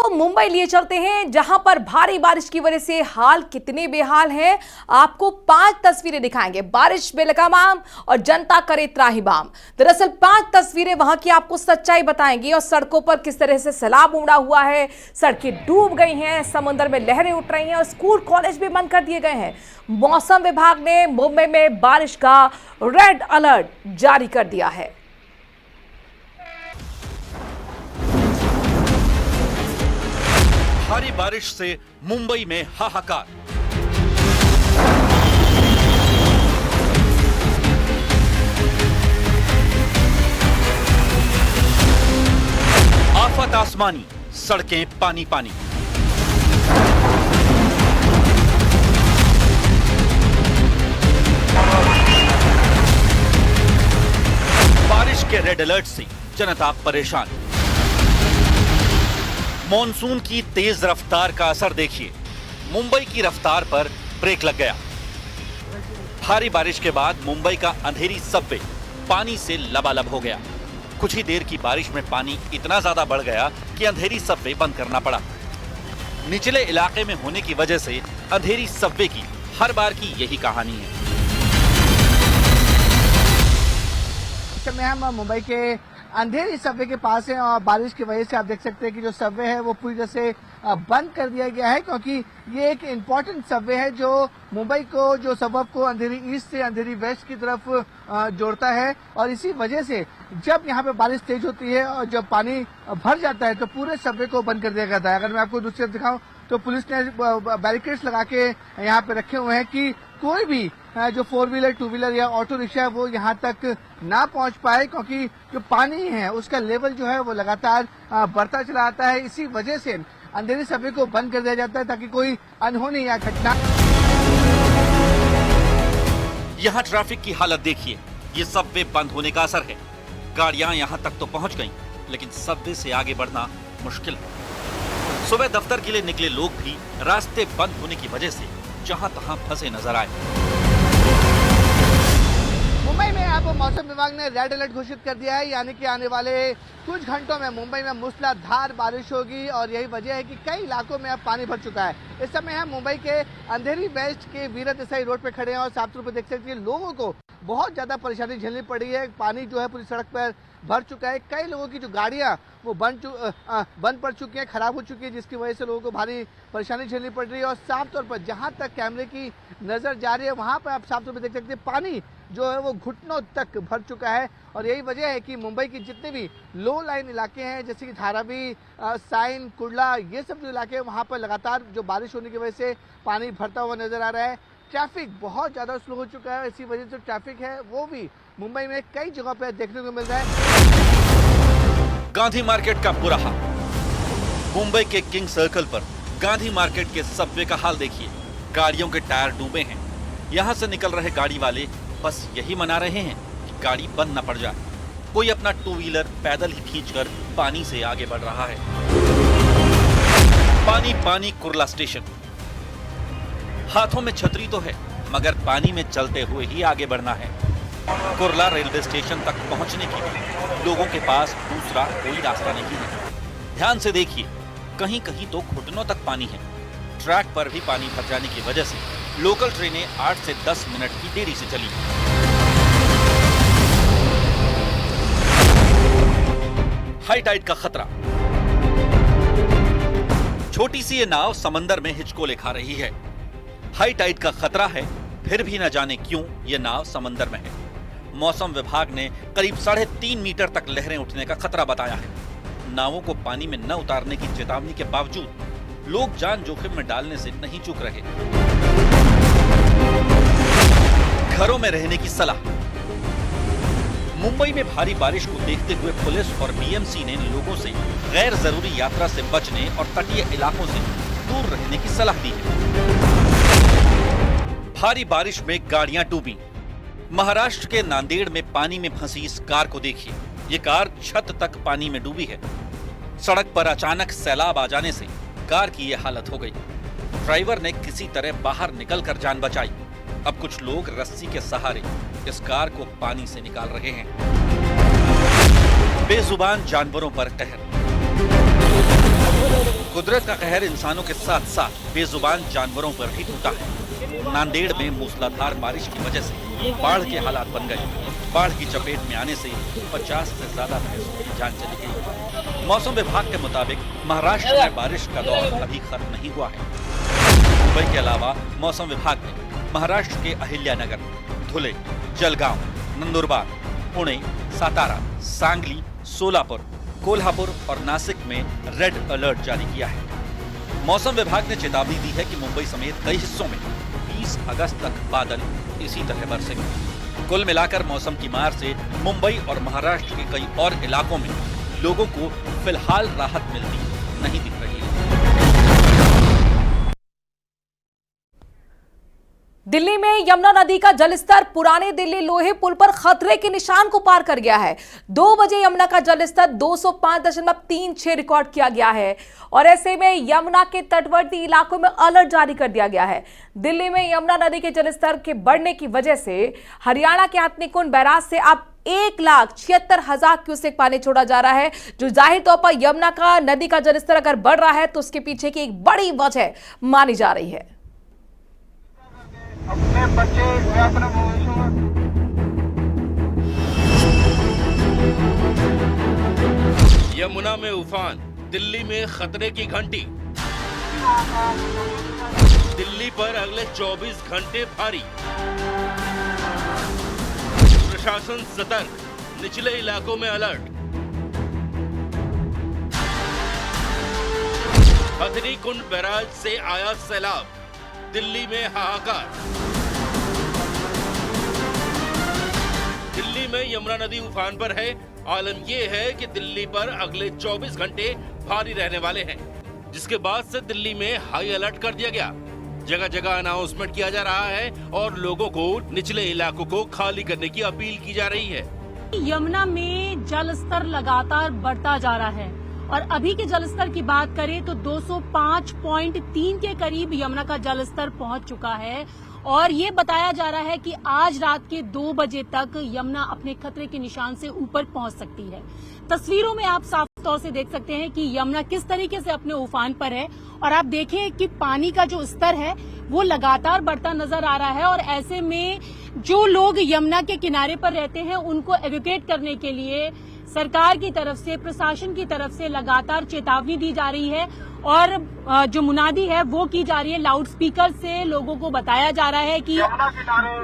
मुंबई लिए चलते हैं, जहां पर भारी बारिश की वजह से हाल कितने बेहाल हैं। आपको 5 तस्वीरें दिखाएंगे। बारिश बेलगाम और जनता करे त्राहिमाम। दरअसल 5 तस्वीरें वहां की आपको सच्चाई बताएंगी और सड़कों पर किस तरह से सैलाब उमड़ा हुआ है, सड़कें डूब गई हैं, समुद्र में लहरें उठ रही हैं और स्कूल कॉलेज भी बंद कर दिए गए हैं। मौसम विभाग ने मुंबई में बारिश का रेड अलर्ट जारी कर दिया है। भारी बारिश से मुंबई में हाहाकार। आफत आसमानी, सड़कें पानी पानी। बारिश के रेड अलर्ट से जनता परेशान। मॉनसून की तेज रफ्तार का असर देखिए, मुंबई की रफ्तार पर ब्रेक लग गया। भारी बारिश के बाद मुंबई का अंधेरी सबवे पानी से लबालब हो गया। कुछ ही देर की बारिश में पानी इतना ज्यादा बढ़ गया कि अंधेरी सबवे बंद करना पड़ा। निचले इलाके में होने की वजह से अंधेरी सबवे की हर बार की यही कहानी है। इस समय हम मुंबई के अंधेरी सबवे के पास है और बारिश की वजह से आप देख सकते हैं कि जो सबवे है वो पूरी तरह से बंद कर दिया गया है, क्योंकि ये एक इम्पोर्टेंट सबवे है जो मुंबई को, जो सबब को अंधेरी ईस्ट से अंधेरी वेस्ट की तरफ जोड़ता है। और इसी वजह से जब यहाँ पे बारिश तेज होती है और जब पानी भर जाता है तो पूरे सबवे को बंद कर दिया जाता है। अगर मैं आपको दूसरी तरफ दिखाऊं तो पुलिस ने बैरिकेड्स लगा के यहाँ पे रखे हुए हैं कि कोई भी जो 4 व्हीलर 2 व्हीलर या ऑटो रिक्शा है वो यहाँ तक ना पहुँच पाए, क्योंकि जो पानी है उसका लेवल जो है वो लगातार बढ़ता चला आता है। इसी वजह से अंधेरी सबवे को बंद कर दिया जाता है ताकि कोई अनहोनी या घटना। यहाँ ट्रैफिक की हालत देखिए, ये सबवे बंद होने का असर है। गाड़ियां यहाँ तक तो पहुँच गईं, लेकिन सबवे से आगे बढ़ना मुश्किल है। सुबह दफ्तर के लिए निकले लोग भी रास्ते बंद होने की वजह से जहां तहां फंसे नजर आए। मुंबई में अब मौसम विभाग ने रेड अलर्ट घोषित कर दिया है, यानी कि आने वाले कुछ घंटों में मुंबई में मूसलाधार बारिश होगी और यही वजह है कि कई इलाकों में अब पानी भर चुका है। इस समय हम मुंबई के अंधेरी वेस्ट के वीरत देसाई रोड पे खड़े हैं और साफ तौर पर देख सकते हैं लोगों को बहुत ज्यादा परेशानी झेलनी पड़ी है। पानी जो है पूरी सड़क पर भर चुका है। कई लोगों की जो गाड़ियां वो बंद पड़ चुकी हैं, खराब हो चुकी है, जिसकी वजह से लोगों को भारी परेशानी झेलनी पड़ रही है। और साफ तौर पर जहां तक कैमरे की नजर जा रही है वहां पर आप साफ तौर पर देख सकते हैं पानी जो है वो घुटनों तक भर चुका है। और यही वजह है कि मुंबई की जितने भी लो लाइन इलाके हैं जैसे कि धारावी, साइन, कुर्ला, ये सब जो इलाके हैं वहाँ पर लगातार जो बारिश होने की वजह से पानी भरता हुआ नजर आ रहा है। ट्रैफिक बहुत ज़्यादा स्लो हो चुका है। इसी वजह से ट्रैफिक है वो भी मुंबई में कई जगह पर देखने को मिल रहा है। गांधी मार्केट का बुरा हाल। मुंबई के किंग सर्कल पर गांधी मार्केट के सबवे का हाल देखिए। गाड़ियों के टायर डूबे हैं। यहाँ से निकल रहे गाड़ी वाले बस यही मना रहे हैं कि गाड़ी बंद न पड़ जाए। कोई अपना 2 व्हीलर पैदल ही खींचकर पानी से आगे बढ़ रहा है। पानी पानी कुर्ला स्टेशन। हाथों में छतरी तो है, मगर पानी में चलते हुए ही आगे बढ़ना है। कुर्ला रेलवे स्टेशन तक पहुंचने के लिए लोगों के पास दूसरा कोई रास्ता नहीं है। ध्यान से देखिए, कहीं कहीं तो घुटनों तक पानी है। ट्रैक पर भी पानी भर जाने की वजह से लोकल ट्रेनें 8 से 10 मिनट की देरी से चली। हाई टाइड का खतरा। छोटी सी ये नाव समंदर में हिचकोले खा रही है। हाई टाइड का खतरा है, फिर भी न जाने क्यों ये नाव समंदर में है। मौसम विभाग ने करीब 3.5 मीटर तक लहरें उठने का खतरा बताया है। नावों को पानी में न उतारने की चेतावनी के बावजूद लोग जान जोखिम में डालने से नहीं चूक रहे। घरों में रहने की सलाह। मुंबई में भारी बारिश को देखते हुए पुलिस और बीएमसी ने लोगों से गैर जरूरी यात्रा से बचने और तटीय इलाकों से दूर रहने की सलाह दी है। भारी बारिश में गाड़ियां डूबी। महाराष्ट्र के नांदेड़ में पानी में फंसी इस कार को देखिए। ये कार छत तक पानी में डूबी है। सड़क पर अचानक सैलाब आ जाने से कार की ये हालत हो गई। ड्राइवर ने किसी तरह बाहर निकलकर जान बचाई। अब कुछ लोग रस्सी के सहारे इस कार को पानी से निकाल रहे हैं। बेजुबान जानवरों पर कहर। कुदरत का कहर इंसानों के साथ साथ बेजुबान जानवरों पर भी टूटा है। नांदेड़ में मूसलाधार बारिश की वजह से बाढ़ के हालात बन गए। बाढ़ की चपेट में आने से 50 से ज्यादा भैंसों की जान चली गई। मौसम विभाग के मुताबिक महाराष्ट्र में बारिश का दौर अभी खत्म नहीं हुआ है। मुंबई के अलावा मौसम विभाग ने महाराष्ट्र के अहिल्यानगर, धुले, जलगांव, नंदुरबार, पुणे, सातारा, सांगली, सोलापुर, कोल्हापुर और नासिक में रेड अलर्ट जारी किया है। मौसम विभाग ने चेतावनी दी है कि मुंबई समेत कई हिस्सों में 20 अगस्त तक बादल इसी तरह बरसेंगे। कुल मिलाकर मौसम की मार से मुंबई और महाराष्ट्र के कई और इलाकों में लोगों को फिलहाल राहत मिलती नहीं दिख रही है। दिल्ली में यमुना नदी का जलस्तर पुराने दिल्ली लोहे पुल पर खतरे के निशान को पार कर गया है। 2 बजे यमुना का जलस्तर 205.36 रिकॉर्ड किया गया है और ऐसे में यमुना के तटवर्ती इलाकों में अलर्ट जारी कर दिया गया है। दिल्ली में यमुना नदी के जलस्तर के बढ़ने की वजह से हरियाणा के हथनीकुंड बैराज से अब 1,76,000 क्यूसेक पानी छोड़ा जा रहा है, जो जाहिर तौर पर यमुना का नदी का जलस्तर अगर बढ़ रहा है तो उसके पीछे की एक बड़ी वजह मानी जा रही है। अपने बच्चे अपने यमुना में उफान, दिल्ली में खतरे की घंटी। दिल्ली पर अगले 24 घंटे भारी। प्रशासन सतर्क, निचले इलाकों में अलर्ट। हथनीकुंड बैराज से आया सैलाब, दिल्ली में हाहाकार। दिल्ली में यमुना नदी उफान पर है। आलम यह है कि दिल्ली पर अगले 24 घंटे भारी रहने वाले हैं, जिसके बाद से दिल्ली में हाई अलर्ट कर दिया गया। जगह जगह अनाउंसमेंट किया जा रहा है और लोगों को निचले इलाकों को खाली करने की अपील की जा रही है। यमुना में जल स्तर लगातार बढ़ता जा रहा है और अभी के जल स्तर की बात करें तो 205.3 के करीब यमुना का जल स्तर पहुंच चुका है और ये बताया जा रहा है कि आज रात के 2 बजे तक यमुना अपने खतरे के निशान से ऊपर पहुंच सकती है। तस्वीरों में आप साफ तौर से देख सकते हैं कि यमुना किस तरीके से अपने उफान पर है और आप देखें कि पानी का जो स्तर है वो लगातार बढ़ता नजर आ रहा है और ऐसे में जो लोग यमुना के किनारे पर रहते हैं उनको एवोकेट करने के लिए सरकार की तरफ से, प्रशासन की तरफ से लगातार चेतावनी दी जा रही है और जो मुनादी है वो की जा रही है। लाउड स्पीकर से लोगों को बताया जा रहा है कि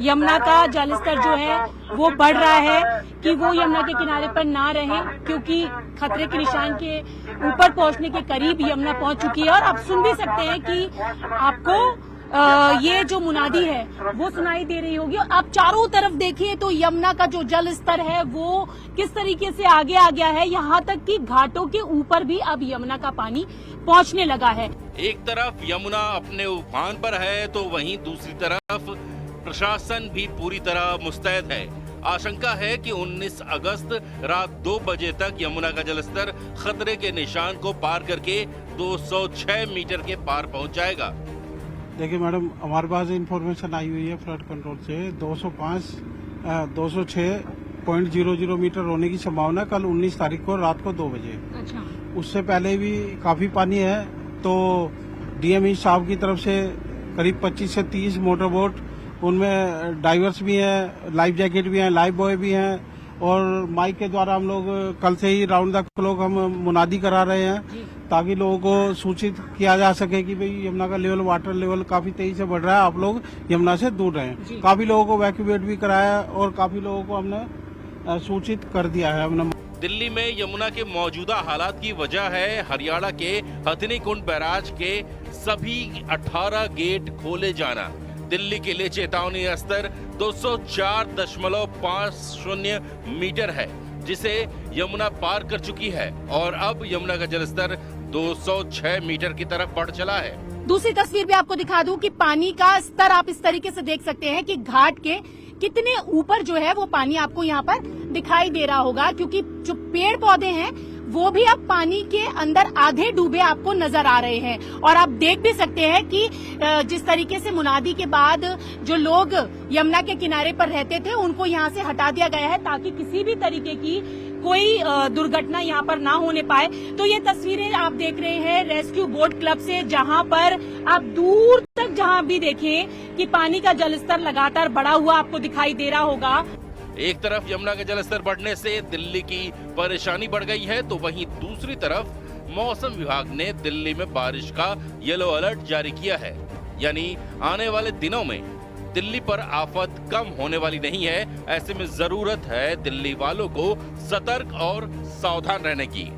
यमुना का जलस्तर जो है वो बढ़ रहा है, कि वो यमुना के किनारे पर ना रहें क्योंकि खतरे के निशान के ऊपर पहुंचने के करीब यमुना पहुंच चुकी है। और आप सुन भी सकते हैं कि आपको ये जो मुनादी है वो सुनाई दे रही होगी। आप चारों तरफ देखिए तो यमुना का जो जल स्तर है वो किस तरीके से आगे आ गया है, यहाँ तक कि घाटों के ऊपर भी अब यमुना का पानी पहुँचने लगा है। एक तरफ यमुना अपने उफान पर है तो वहीं दूसरी तरफ प्रशासन भी पूरी तरह मुस्तैद है। आशंका है कि 19 अगस्त रात 2 बजे तक यमुना का जलस्तर खतरे के निशान को पार करके 206 मीटर के पार पहुंच जाएगा। देखिए मैडम, हमारे पास इंफॉर्मेशन आई हुई है फ्लड कंट्रोल से 206.00 मीटर होने की संभावना कल 19 तारीख को रात को 2 बजे। अच्छा। उससे पहले भी काफी पानी है तो डीएमई साहब की तरफ से करीब 25 से 30 मोटर बोट, उनमें डाइवर्स भी हैं, लाइफ जैकेट भी हैं, लाइफ बॉय भी हैं और माइक के द्वारा हम लोग कल से ही राउंड द क्लॉक हम मुनादी करा रहे हैं ताकि लोगों को सूचित किया जा सके कि भाई यमुना का लेवल, वाटर लेवल काफी तेजी से बढ़ रहा है, आप लोग यमुना से दूर रहें। काफी लोगों को वैक्यूएट भी कराया और काफी लोगों को हमने सूचित कर दिया है। हमने दिल्ली में यमुना के मौजूदा हालात की वजह है हरियाणा के हथनीकुंड बैराज के सभी 18 गेट खोले जाना। दिल्ली के लिए चेतावनी स्तर 204.50 मीटर है, जिसे यमुना पार कर चुकी है और अब यमुना का जलस्तर 206 मीटर की तरफ बढ़ चला है। दूसरी तस्वीर भी आपको दिखा दूं कि पानी का स्तर आप इस तरीके से देख सकते हैं कि घाट के कितने ऊपर जो है वो पानी आपको यहाँ पर दिखाई दे रहा होगा, क्योंकि जो पेड़ पौधे हैं वो भी अब पानी के अंदर आधे डूबे आपको नजर आ रहे हैं। और आप देख भी सकते हैं कि जिस तरीके से मुनादी के बाद जो लोग यमुना के किनारे पर रहते थे उनको यहाँ से हटा दिया गया है ताकि किसी भी तरीके की कोई दुर्घटना यहाँ पर ना होने पाए। तो ये तस्वीरें आप देख रहे हैं रेस्क्यू बोट क्लब से, जहाँ पर आप दूर तक जहाँ भी देखें कि पानी का जलस्तर लगातार बढ़ा हुआ आपको दिखाई दे रहा होगा। एक तरफ यमुना का जलस्तर बढ़ने से दिल्ली की परेशानी बढ़ गई है, तो वहीं दूसरी तरफ मौसम विभाग ने दिल्ली में बारिश का येलो अलर्ट जारी किया है। यानी आने वाले दिनों में दिल्ली पर आफत कम होने वाली नहीं है। ऐसे में जरूरत है दिल्ली वालों को सतर्क और सावधान रहने की।